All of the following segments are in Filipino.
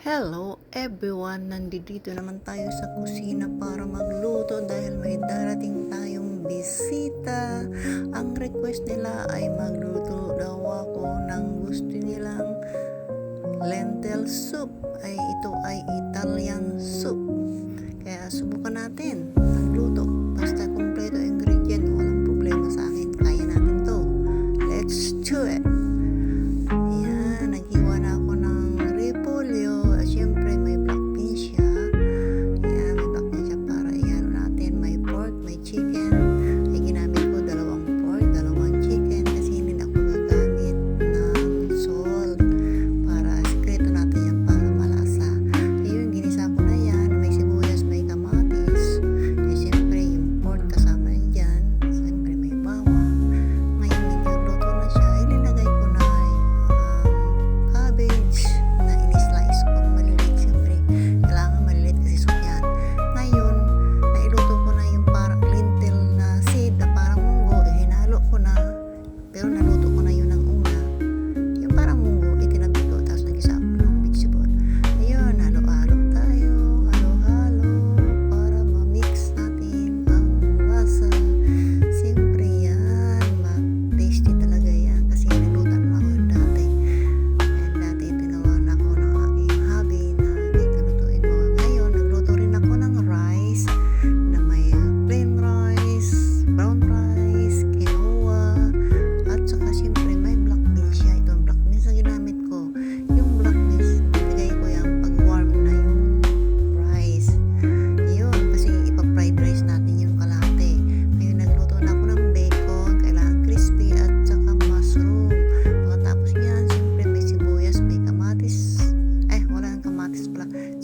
Hello everyone! Nandito naman tayo sa kusina para magluto dahil may darating tayong bisita. Ang request nila ay magluto daw ako ng gusto nilang lentil soup. Ito ay Italian soup. Kaya subukan natin magluto. Basta kumpleto ingredient, walang problema sa akin. Kaya natin to. Let's do it!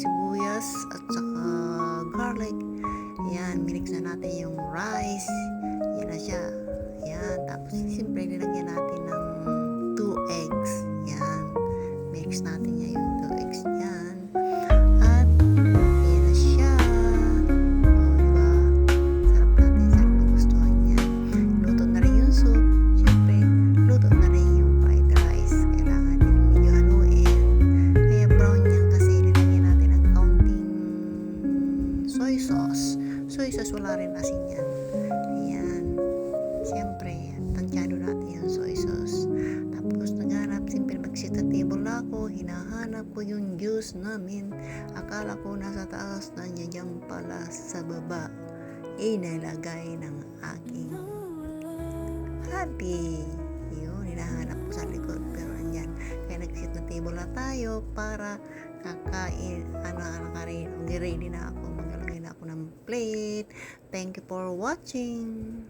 Sibuyas at saka garlic. Yan, minix na natin yung rice. Yan na siya. Yan, tapos siyempre nilagyan natin ng 2 eggs. Yan, mix natin niya yung 2 eggs yan. At yan na siya. O, diba? Sarap natin, sarap magustuhan niya. Luto na rin yung soup. Siyempre, luto na rin yung fried rice. Kailangan din medyo haluin. Kaya brown yan kasi nilagyan natin ng kaunting soy sauce. Soy sauce, wala rin asin yan. Ayan. Siyempre, tansyado natin yung soy sauce. Tapos, naghanap, siyempre mag-sit sa table na ako. Hinahanap ko yung juice namin. Akala ko nasa taas na niya dyan pala sa baba. Inalagay ng aking hubby. Yun, hinahanap ko sa likod. Pero andyan. Kaya nag-sit na table na tayo para kakain. Ready na ako. Maglalagay na ako ng plate. Thank you for watching.